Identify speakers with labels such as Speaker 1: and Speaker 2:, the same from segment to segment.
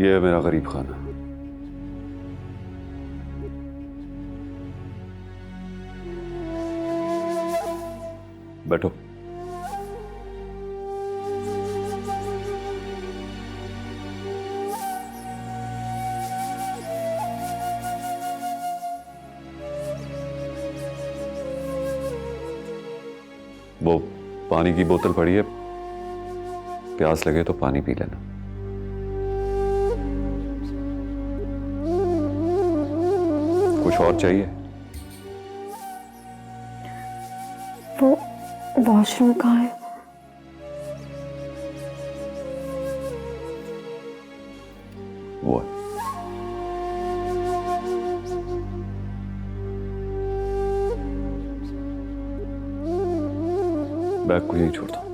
Speaker 1: ये है मेरा गरीब खाना। बैठो। वो पानी की बोतल पड़ी है, प्यास लगे तो पानी पी लेना। कुछ और चाहिए?
Speaker 2: वो वॉशरूम कहाँ है?
Speaker 1: वो है। बैग को यही छोड़ दो।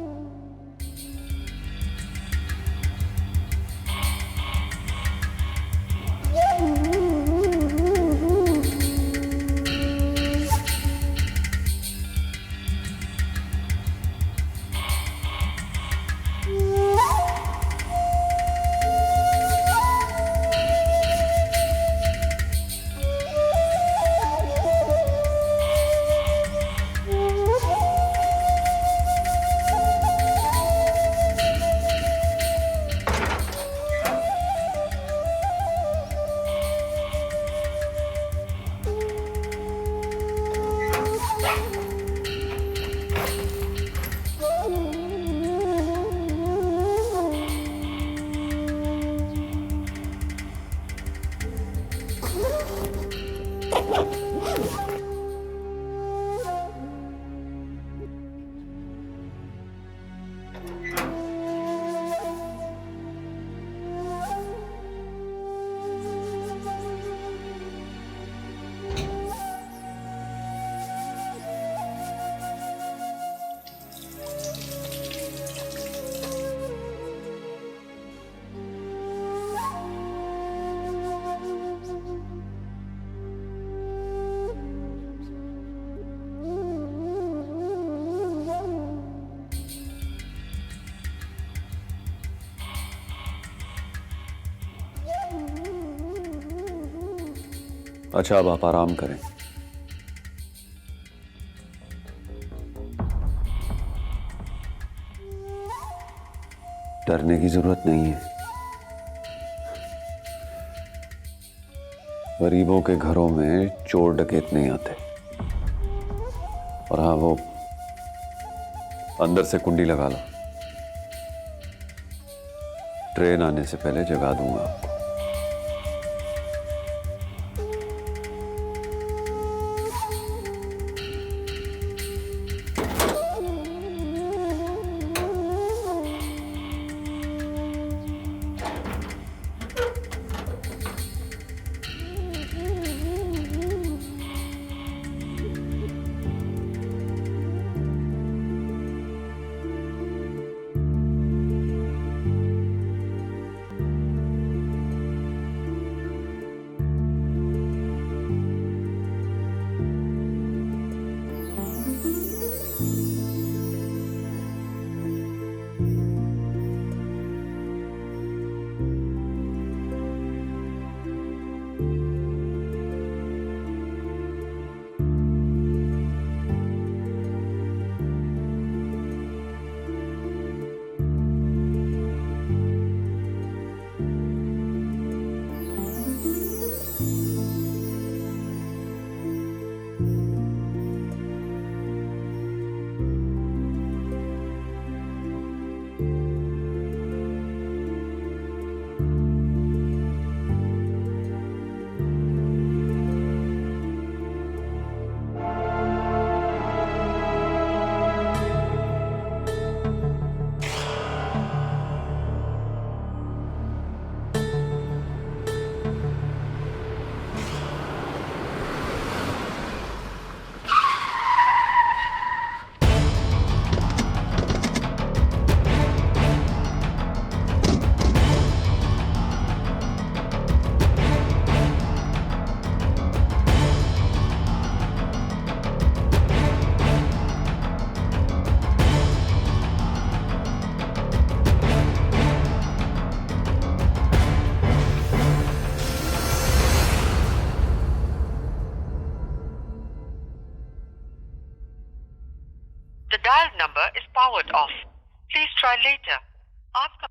Speaker 1: अच्छा, अब आप आराम करें। डरने की जरूरत नहीं है। गरीबों के घरों में चोर डकैत नहीं आते। और हाँ, वो अंदर से कुंडी लगा लो। ट्रेन आने से पहले जगा दूंगा आपको।
Speaker 3: number is powered off. Please try later. आपका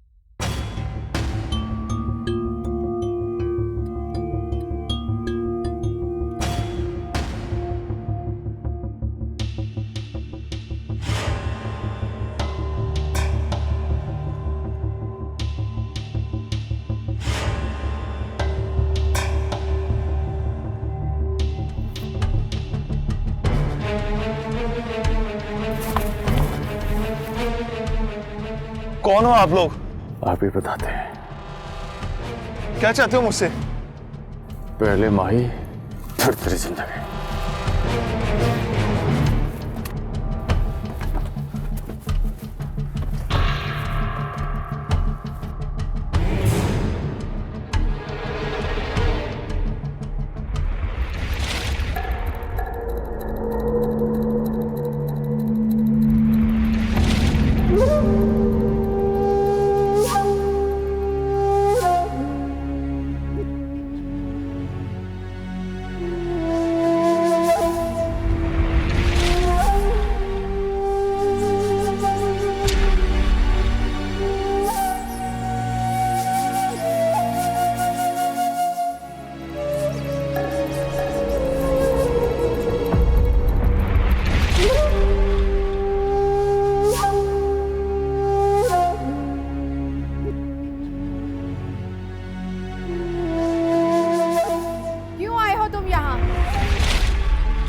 Speaker 4: कौन हो आप लोग?
Speaker 5: आप ही बताते हैं।
Speaker 4: क्या चाहते हो मुझसे?
Speaker 5: पहले माही फिर तेरी जिंदगी।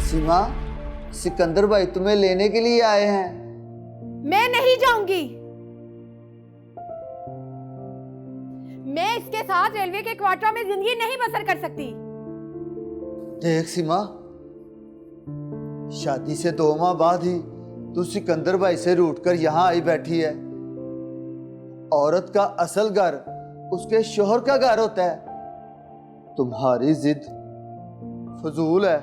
Speaker 6: सीमा, सिकंदर भाई तुम्हें लेने के लिए आए हैं।
Speaker 7: मैं नहीं जाऊंगी। मैं इसके साथ रेलवे के क्वार्टर में जिंदगी नहीं बसर कर सकती।
Speaker 6: देख सीमा, शादी से 2 माह बाद ही तू सिकंदर भाई से रूठ कर यहाँ आई बैठी है। औरत का असल घर उसके शोहर का घर होता है। तुम्हारी जिद फजूल है।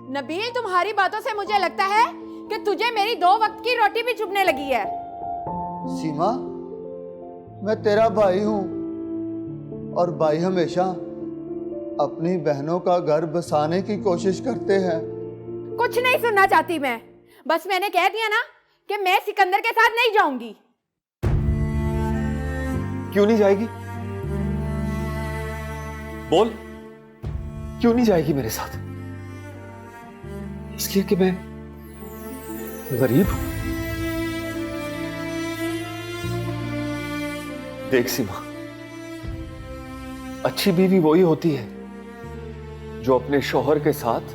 Speaker 7: नबील, तुम्हारी बातों से मुझे लगता है कि तुझे मेरी 2 वक्त की रोटी भी चुभने लगी है।
Speaker 6: सीमा, मैं तेरा भाई हूं और भाई हमेशा अपनी बहनों का घर बसाने की कोशिश करते हैं।
Speaker 7: कुछ नहीं सुनना चाहती मैं। बस मैंने कह दिया ना कि मैं सिकंदर के साथ नहीं जाऊंगी।
Speaker 1: क्यों नहीं जाएगी? बोल, क्यों नहीं जाएगी मेरे साथ? इसलिए कि मैं गरीब हूं। देख सीमा, अच्छी बीवी वही होती है जो अपने शौहर के साथ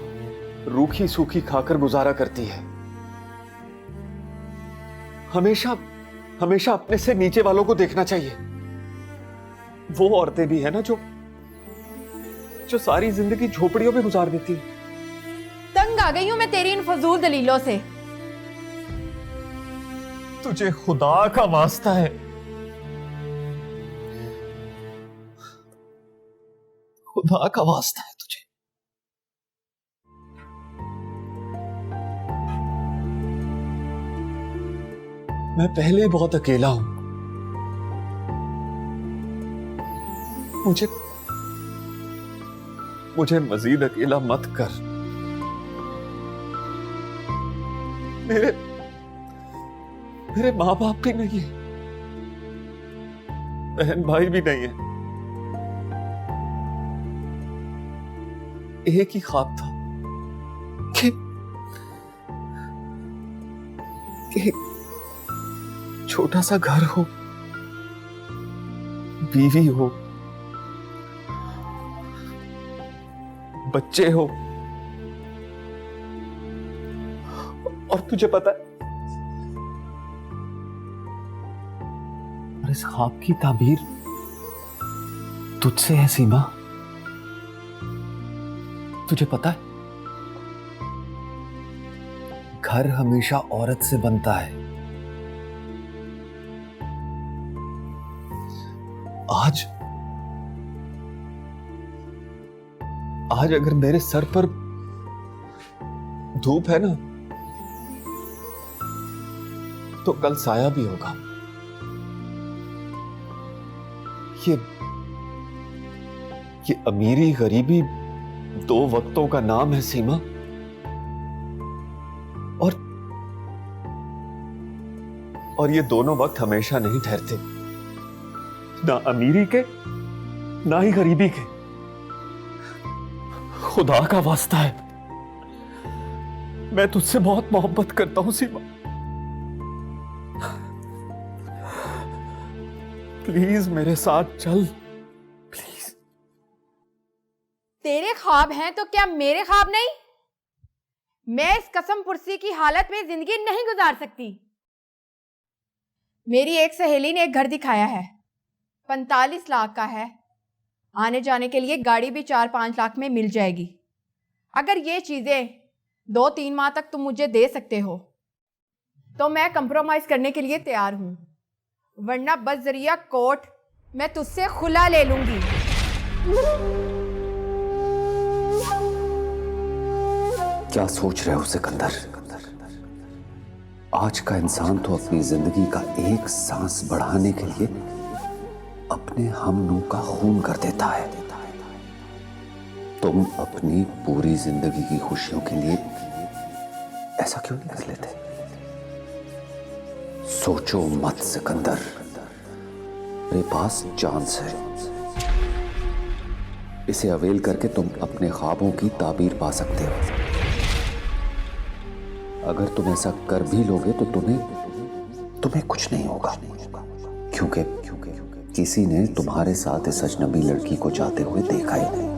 Speaker 1: रूखी सूखी खाकर गुजारा करती है। हमेशा हमेशा अपने से नीचे वालों को देखना चाहिए। वो औरतें भी है ना जो सारी जिंदगी झोपड़ियों में गुजार देती है।
Speaker 7: तंग आ गई हूं मैं तेरी इन फजूल दलीलों से।
Speaker 1: तुझे खुदा का वास्ता है, खुदा का वास्ता है तुझे। मैं पहले बहुत अकेला हूं। मुझे मजीद अकेला मत कर। मेरे माँ बाप भी नहीं है, बहन भाई भी नहीं है। एक ही ख्वाब था कि छोटा सा घर हो, बीवी हो, बच्चे हो। और तुझे पता है, और इस ख्वाब की ताबीर तुझसे है सीमा। तुझे पता है, घर हमेशा औरत से बनता है। आज अगर मेरे सर पर धूप है ना, तो कल साया भी होगा। ये अमीरी गरीबी 2 वक्तों का और ये दोनों वक्त हमेशा नहीं ठहरते, ना अमीरी के ना ही गरीबी के। खुदा का वास्ता है, मैं तुझसे बहुत मोहब्बत करता हूं सीमा। प्लीज मेरे साथ चल, प्लीज।
Speaker 7: तेरे ख्वाब हैं तो क्या मेरे ख्वाब नहीं? मैं इस कसम पुरसी की हालत में जिंदगी नहीं गुजार सकती। मेरी एक सहेली ने एक घर दिखाया है, 45 लाख का है। आने जाने के लिए गाड़ी भी 4-5 लाख में मिल जाएगी। अगर ये चीजें 2-3 माह तक तुम मुझे दे सकते हो तो मैं कंप्रोमाइज करने के लिए तैयार हूं, वरना बस जरिया कोर्ट मैं तुझसे खुला ले लूंगी।
Speaker 8: क्या सोच रहे हो सिकंदर? आज का इंसान तो अपनी जिंदगी का एक सांस बढ़ाने के लिए अपने हमनू का खून कर देता है। तुम अपनी पूरी जिंदगी की खुशियों के लिए ऐसा क्यों नहीं कर लेते? सोचो मत सिकंदर, मेरे पास चांस है। इसे अवेल करके तुम अपने ख्वाबों की ताबीर पा सकते हो। अगर तुम ऐसा कर भी लोगे तो तुम्हें कुछ नहीं होगा, क्योंकि किसी ने तुम्हारे साथ इस अजनबी लड़की को जाते हुए देखा ही नहीं।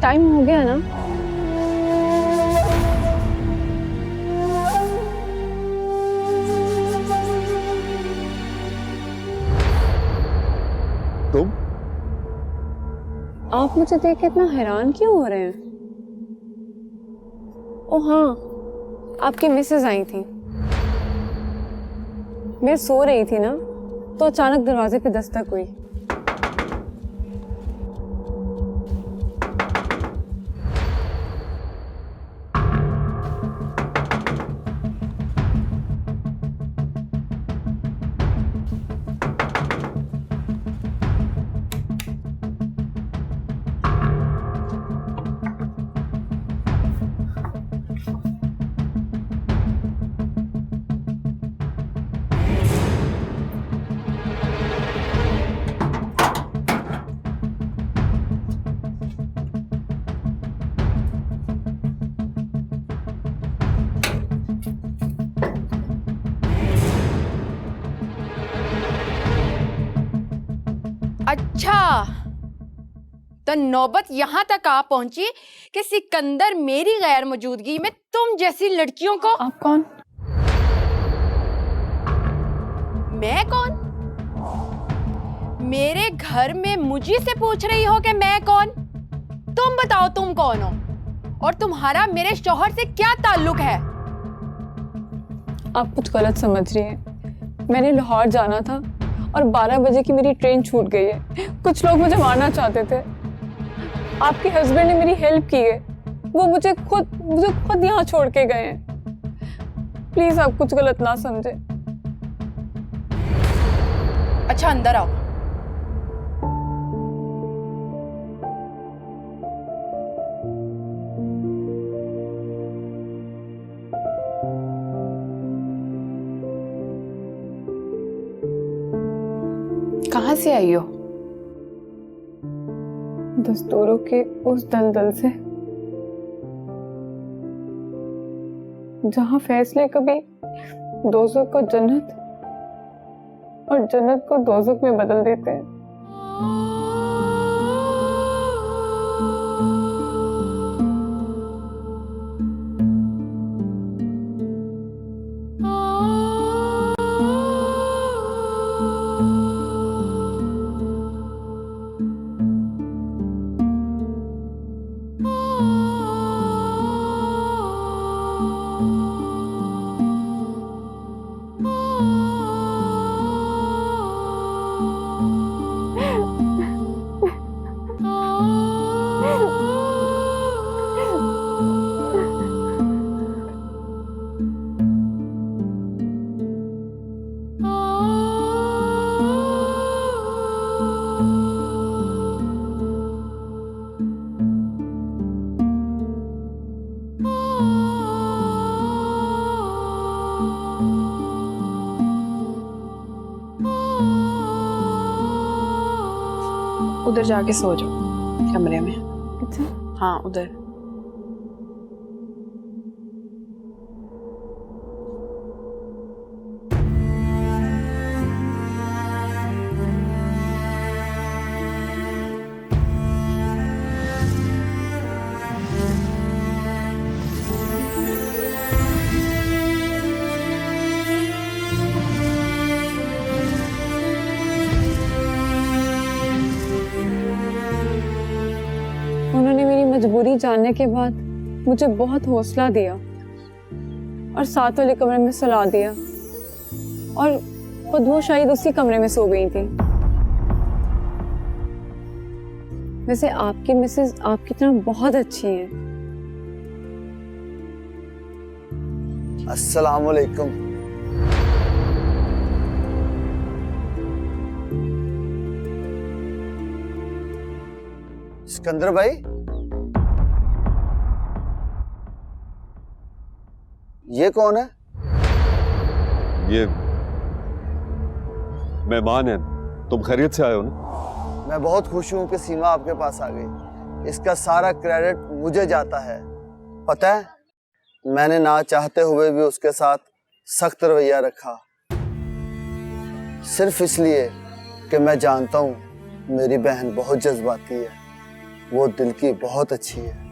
Speaker 2: टाइम हो गया ना।
Speaker 1: तुम
Speaker 2: आप मुझे देख के इतना हैरान क्यों हो रहे हैं? ओ हाँ, आपकी मिसेज आई थी। मैं सो रही थी ना, तो अचानक दरवाजे पे दस्तक हुई।
Speaker 7: अच्छा, तो नौबत यहां तक आ पहुंची कि सिकंदर मेरी गैर मौजूदगी में तुम जैसी लड़कियों को।
Speaker 2: आप कौन?
Speaker 7: मैं कौन? मेरे घर में मुझे से पूछ रही हो कि मैं कौन? तुम बताओ तुम कौन हो और तुम्हारा मेरे शौहर से क्या ताल्लुक है?
Speaker 2: आप कुछ गलत समझ रही हैं। मैंने लाहौर जाना था और 12 बजे की मेरी ट्रेन छूट गई है। कुछ लोग मुझे मारना चाहते थे। आपके हस्बैंड ने मेरी हेल्प की है। वो मुझे खुद यहाँ छोड़ के गए हैं। प्लीज आप कुछ गलत ना समझे।
Speaker 7: अच्छा, अंदर आओ। कहाँ से आई हो?
Speaker 2: दस्तूरों के उस दलदल से जहां फैसले कभी दोज़ख को जन्नत और जन्नत को दोज़ख में बदल देते हैं।
Speaker 9: उधर जाके सो जाओ कमरे में।
Speaker 2: अच्छा,
Speaker 9: हाँ उधर।
Speaker 2: उन्होंने मेरी मजबूरी जानने के बाद मुझे बहुत हौसला दिया और साथ वाले कमरे में सुला दिया और खुद वो शायद उसी कमरे में सो गई थी। वैसे आपकी मिसेज आपकी तरह बहुत अच्छी है।
Speaker 6: अस्सलाम वालेकुम। सिकंदर भाई, ये कौन है?
Speaker 1: ये मेहमान है। तुम खैरियत से आए हो ना?
Speaker 6: मैं बहुत खुश हूं कि सीमा आपके पास आ गई। इसका सारा क्रेडिट मुझे जाता है। पता है, मैंने ना चाहते हुए भी उसके साथ सख्त रवैया रखा, सिर्फ इसलिए कि मैं जानता हूं मेरी बहन बहुत जज्बाती है। वो दिल की बहुत अच्छी है।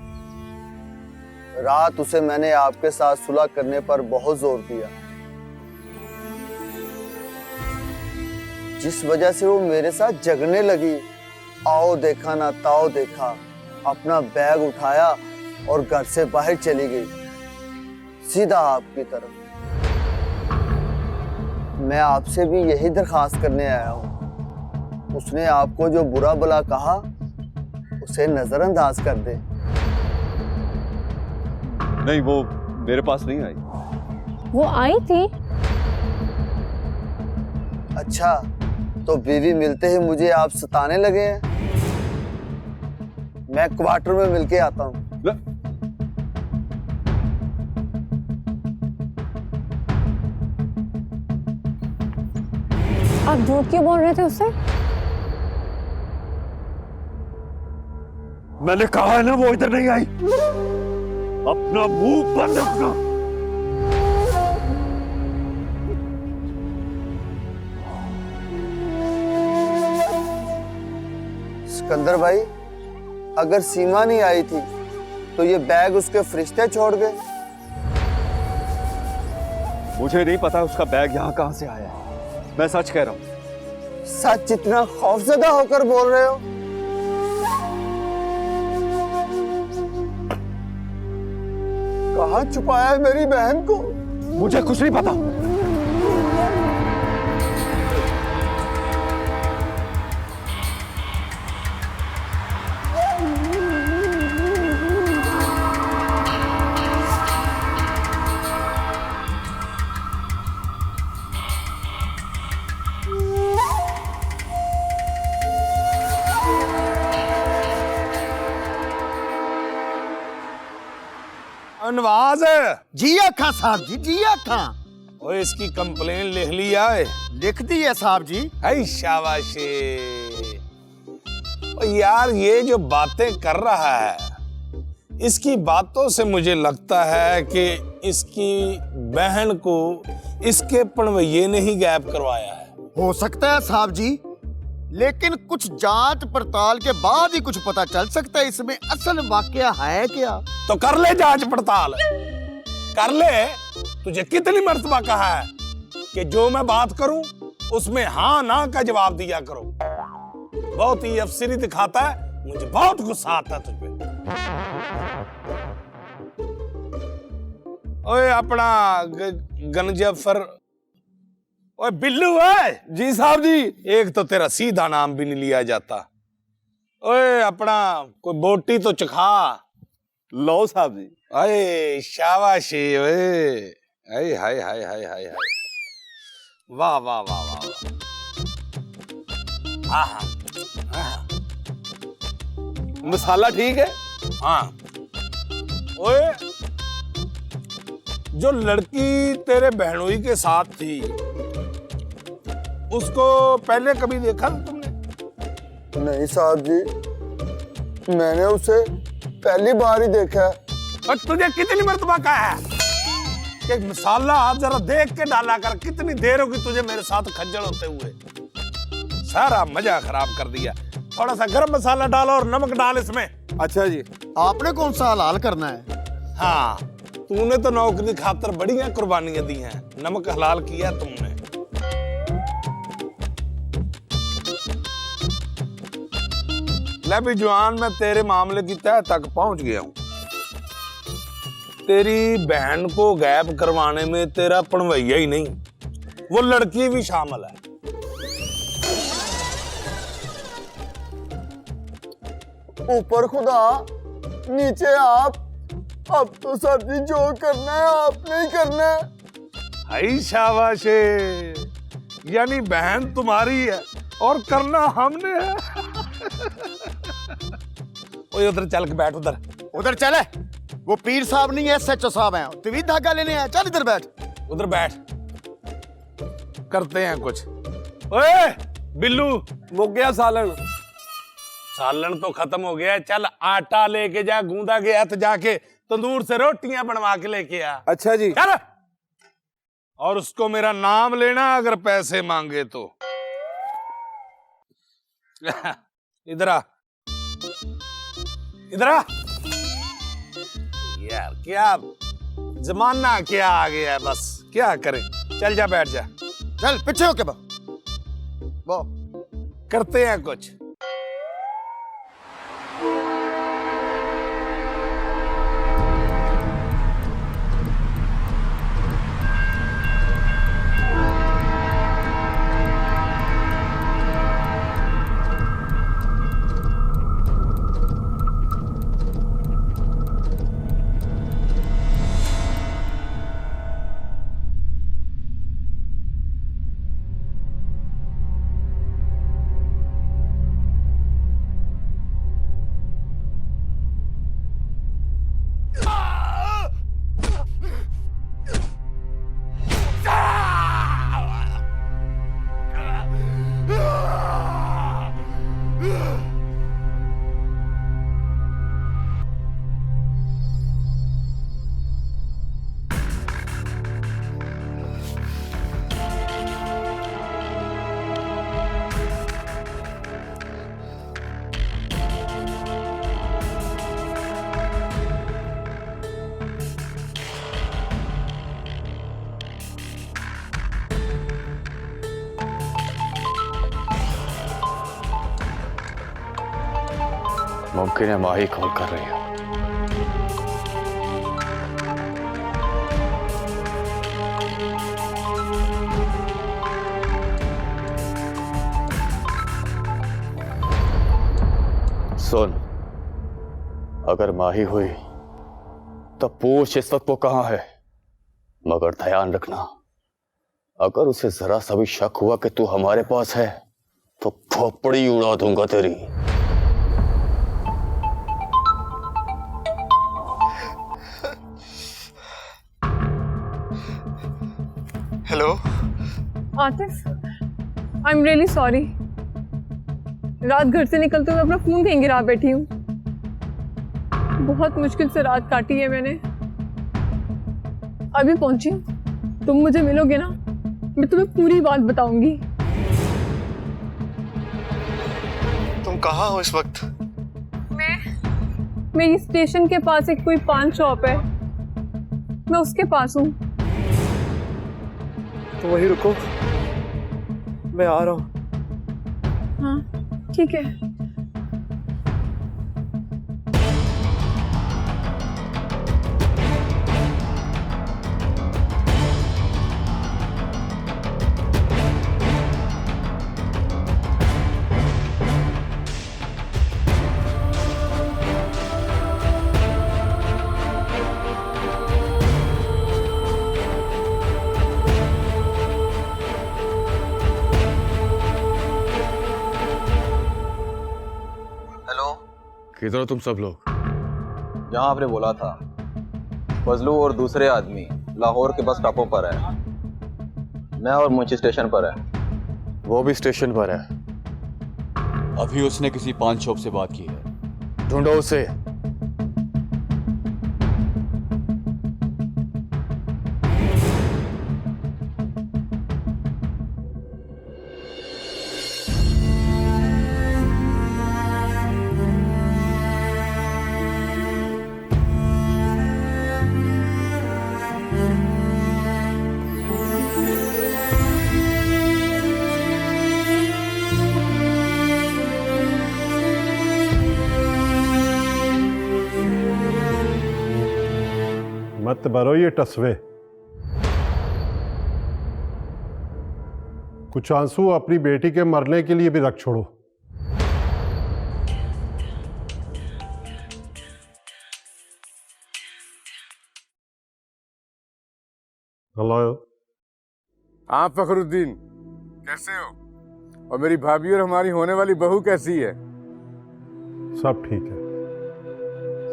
Speaker 6: रात उसे मैंने आपके साथ सुलह करने पर बहुत जोर दिया, जिस वजह से वो मेरे साथ जगने लगी। आओ देखा ना ताओ देखा, अपना बैग उठाया और घर से बाहर चली गई, सीधा आपकी तरफ। मैं आपसे भी यही दरखास्त करने आया हूँ, उसने आपको जो बुरा भला कहा उसे नजरअंदाज कर दे।
Speaker 1: नहीं, वो मेरे पास नहीं आई।
Speaker 2: वो आई थी।
Speaker 6: अच्छा, तो बीवी मिलते ही मुझे आप सताने लगे हैं। मैं क्वार्टर में मिलके आता हूँ।
Speaker 2: आप झूठ क्यों बोल रहे थे उससे?
Speaker 1: मैंने कहा है ना वो इधर नहीं आई। अपना मुंह बंद रखना।
Speaker 6: सिकंदर भाई, अगर सीमा नहीं आई थी तो ये बैग उसके फरिश्ते छोड़ गए।
Speaker 1: मुझे नहीं पता उसका बैग यहाँ कहाँ से आया है। मैं सच कह रहा हूँ।
Speaker 6: सच इतना खौफजदा होकर बोल रहे हो? कहाँ छुपाया है मेरी बहन को?
Speaker 1: मुझे कुछ नहीं पता।
Speaker 10: नवाज
Speaker 11: जी आखा साहब जी, जी आखा।
Speaker 10: ओए इसकी कंप्लेन लिख लिया है?
Speaker 11: लिख दी है साहब जी।
Speaker 10: है शाबाशी। ओ यार, ये जो बातें कर रहा है, इसकी बातों से मुझे लगता है कि इसकी बहन को इसके पणवैये ने ही गायब करवाया है।
Speaker 11: हो सकता है साहब जी, लेकिन कुछ जांच पड़ताल के बाद ही कुछ पता चल सकता है इसमें असल वाकया है क्या।
Speaker 10: तो कर ले जांच पड़ताल, कर ले। तुझे कितनी मर्तबा कहा है कि जो मैं बात करूं उसमें हाँ ना का जवाब दिया करो। बहुत ही अफसरी दिखाता है, मुझे बहुत गुस्सा आता है तुझ पे। ओए अपना गनजफर, ओए बिल्लू है।
Speaker 1: जी साहब जी।
Speaker 10: एक तो तेरा सीधा नाम भी नहीं लिया जाता। ओए अपना कोई बोटी तो चखा।
Speaker 1: लो साहब जी।
Speaker 10: अरे शाबाशी। ओए हाय हाय हाय हाय हाय, वाह वाह वाह वाह वाह।
Speaker 1: मसाला ठीक है?
Speaker 10: हाँ। ओए जो लड़की तेरे बहनोई के साथ थी, उसको पहले कभी देखा था तुमने?
Speaker 6: नहीं साहब जी, मैंने उसे पहली बार ही देखा है।
Speaker 10: और तुझे कितनी मर्तबा कहा है कि मसाला आप जरा देख के डाला कर। कितनी देर होगी तुझे मेरे साथ खज्जल होते हुए? सारा मजा खराब कर दिया। थोड़ा सा गरम मसाला डालो और नमक डाल इसमें।
Speaker 11: अच्छा जी। आपने कौन सा हलाल करना है?
Speaker 10: हाँ, तूने तो नौकरी खातर बढ़िया कुर्बानियां दी हैं, नमक हलाल किया तुमने। ले भी जवान, मैं तेरे मामले की तह तक पहुंच गया हूं। तेरी बहन को गायब करवाने में तेरा पणवैया ही नहीं, वो लड़की भी शामिल है।
Speaker 6: ऊपर खुदा नीचे आप। अब तो सब्जी जो करना है आपने ही करना है।
Speaker 10: हाय शाबाशे, यानी बहन तुम्हारी है और करना हमने है। ओए उधर चल के बैठ। उधर
Speaker 11: उधर चले, वो पीर साहब नहीं है, SHO साहब हैं। तभी धागा लेने आया। चल इधर बैठ।
Speaker 10: उधर बैठ, करते हैं कुछ। ओए बिल्लू,
Speaker 1: वो गया सालन।
Speaker 10: सालन तो खत्म हो गया। चल आटा लेके जा, गूंदा के हथ जाके तंदूर से रोटियां बनवा के लेके आ।
Speaker 1: अच्छा जी।
Speaker 10: चल, और उसको मेरा नाम लेना अगर पैसे मांगे तो। इधर आ। इधर आ। यार क्या जमाना क्या आ गया है, बस क्या करें। चल जा, बैठ जा।
Speaker 11: चल पीछे होके वो
Speaker 10: करते हैं कुछ।
Speaker 5: मुमकिन है माही कॉल कर रही है। सुन, अगर माही हुई तो पूछ इस वक्त वो कहां है, मगर ध्यान रखना अगर उसे जरा सा भी शक हुआ कि तू हमारे पास है तो खोपड़ी उड़ा दूंगा तेरी।
Speaker 4: Hello
Speaker 2: Atif, I am really sorry. रात घर से निकलते हुए अपना फोन कहीं गिरा बैठी हूँ। बहुत मुश्किल से रात काटी है मैंने। अभी पहुंची हूँ। तुम मुझे मिलोगे ना, मैं तुम्हें पूरी बात बताऊंगी।
Speaker 4: तुम कहाँ हो इस वक्त?
Speaker 2: मेरी स्टेशन के पास एक कोई पान शॉप है, मैं उसके पास हूँ।
Speaker 4: तो वहीं रुको, मैं आ रहा हूँ।
Speaker 2: हाँ ठीक है।
Speaker 5: किधर हो तुम सब लोग?
Speaker 12: जहां आपने बोला था, फजलू और दूसरे आदमी लाहौर के बस स्टॉपों पर है। मैं और मुंशी स्टेशन पर है।
Speaker 5: वो भी स्टेशन पर है।
Speaker 13: अभी उसने किसी पान शॉप से बात की है।
Speaker 5: ढूंढो उसे।
Speaker 14: मत भरो ये टसवे। कुछ आंसू अपनी बेटी के मरने के लिए भी रख छोड़ो। हेलो।
Speaker 15: हाँ फखरुद्दीन, कैसे हो? और मेरी भाभी और हमारी होने वाली बहू कैसी है?
Speaker 14: सब ठीक है,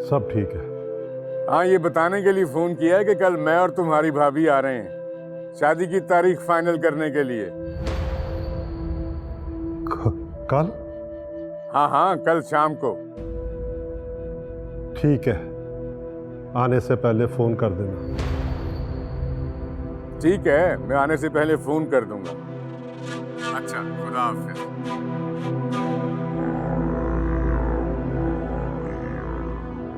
Speaker 14: सब ठीक है।
Speaker 15: हाँ, ये बताने के लिए फोन किया है कि कल मैं और तुम्हारी भाभी आ रहे हैं शादी की तारीख फाइनल करने के लिए।
Speaker 14: कल?
Speaker 15: हाँ हाँ, कल शाम को।
Speaker 14: ठीक है, आने से पहले फोन कर देना।
Speaker 15: ठीक है, मैं आने से पहले फोन कर दूंगा। अच्छा, खुदा हाफिज।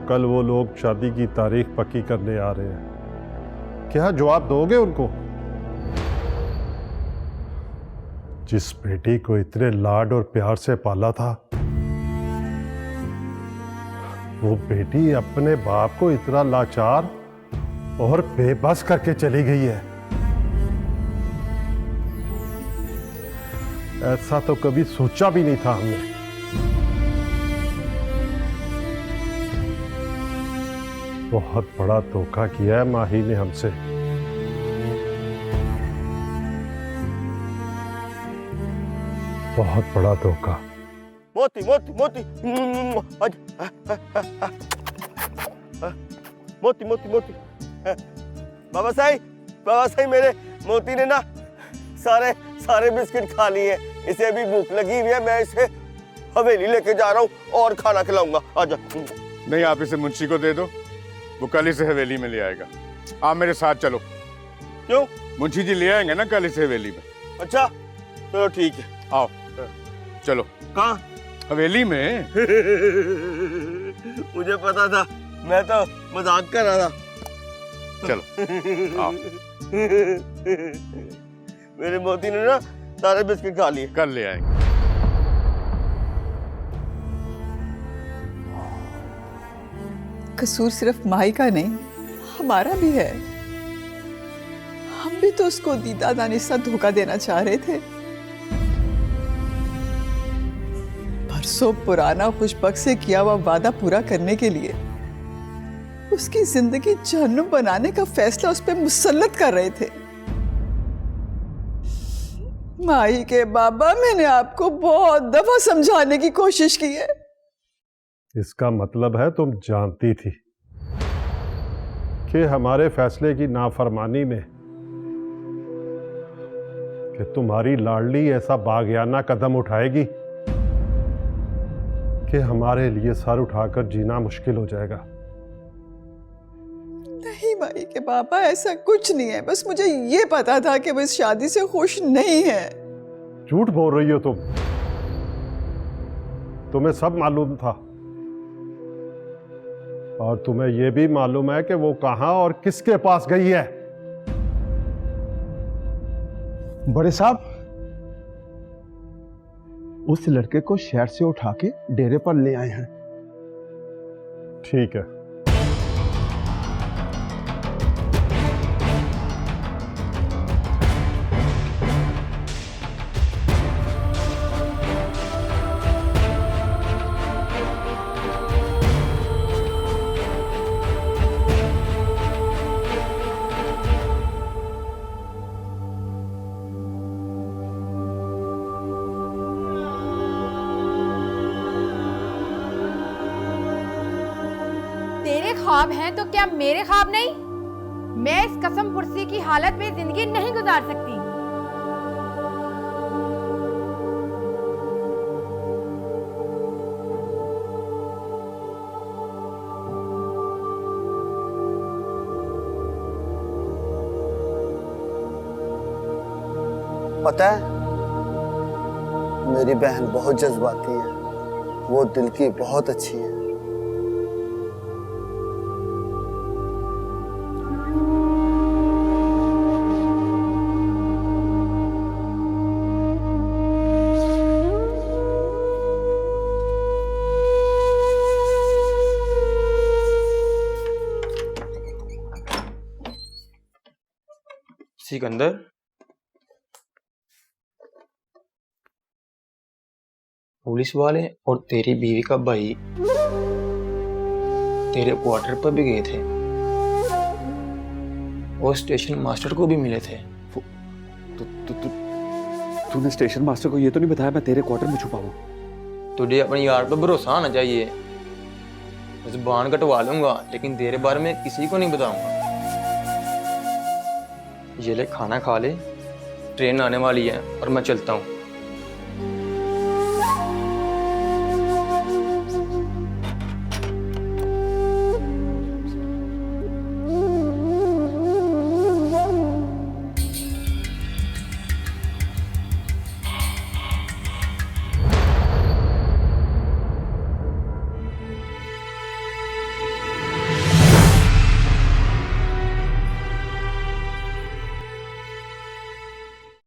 Speaker 14: कल वो लोग शादी की तारीख पक्की करने आ रहे हैं। क्या जवाब दोगे उनको? जिस बेटी को इतने लाड और प्यार से पाला था, वो बेटी अपने बाप को इतना लाचार और बेबस करके चली गई है। ऐसा तो कभी सोचा भी नहीं था हमने। बहुत बड़ा धोखा किया है माही ने हमसे। बहुत बड़ा धोखा।
Speaker 11: मोती मोती मोती मोती मोती मोती बाबा साई मेरे मोती ने ना सारे बिस्किट खा लिए। इसे अभी भूख लगी हुई है, मैं इसे हवेली लेके जा रहा हूँ और खाना खिलाऊंगा। आजा।
Speaker 15: नहीं, आप इसे मुंशी को दे दो, वो कल इसे हवेली में ले आएगा। आप मेरे साथ चलो।
Speaker 11: क्यों?
Speaker 15: मुंशी जी ले आएंगे ना कल इसे हवेली में।
Speaker 11: अच्छा चलो ठीक है,
Speaker 15: आओ चलो।
Speaker 11: कहाँ?
Speaker 15: हवेली में।
Speaker 11: मुझे पता था, मैं तो मजाक कर रहा था।
Speaker 15: चलो आओ।
Speaker 11: मेरे मोती ने ना सारे बिस्किट खा लिए।
Speaker 15: कल ले आएंगे।
Speaker 16: कसूर सिर्फ माही का नहीं, हमारा भी है। हम भी तो उसको दीदा दानिशा धोखा देना चाह रहे थे। बरसों पुराना खुशबक से किया हुआ वादा पूरा करने के लिए उसकी जिंदगी जहन्नुम बनाने का फैसला उस पर मुसल्लत कर रहे थे। माही के बाबा, मैंने आपको बहुत दफा समझाने की कोशिश की है।
Speaker 14: इसका मतलब है तुम जानती थी कि हमारे फैसले की नाफरमानी में कि तुम्हारी लाडली ऐसा बागियाना कदम उठाएगी कि हमारे लिए सर उठाकर जीना मुश्किल हो जाएगा।
Speaker 16: नहीं माही के बाबा, ऐसा कुछ नहीं है। बस मुझे ये पता था कि वो इस शादी से खुश नहीं है।
Speaker 14: झूठ बोल रही हो तुम। तुम्हें सब मालूम था और तुम्हें यह भी मालूम है कि वो कहां और किसके पास गई है।
Speaker 17: बड़े साहब, उस लड़के को शहर से उठा के डेरे पर ले आए हैं।
Speaker 14: ठीक है।
Speaker 7: तेरे ख्वाब हैं तो क्या मेरे ख्वाब नहीं? मैं इस कसम पुरसी की हालत में जिंदगी नहीं गुजार सकती।
Speaker 6: पता है, मेरी बहन बहुत जज्बाती है। वो दिल की बहुत अच्छी है।
Speaker 18: सिकंदर, पुलिस वाले और तेरी बीवी का भाई तेरे क्वार्टर पर भी गए थे और स्टेशन मास्टर को भी मिले थे।
Speaker 1: तूने स्टेशन मास्टर को ये तो नहीं बताया मैं तेरे क्वार्टर में छुपा हूं?
Speaker 18: तुझे अपने यार पर भरोसा आना चाहिए। जुबान कटवा लूंगा लेकिन तेरे बारे में किसी को नहीं बताऊंगा। ये ले, खाना खा ले, ट्रेन आने वाली है और मैं चलता हूँ।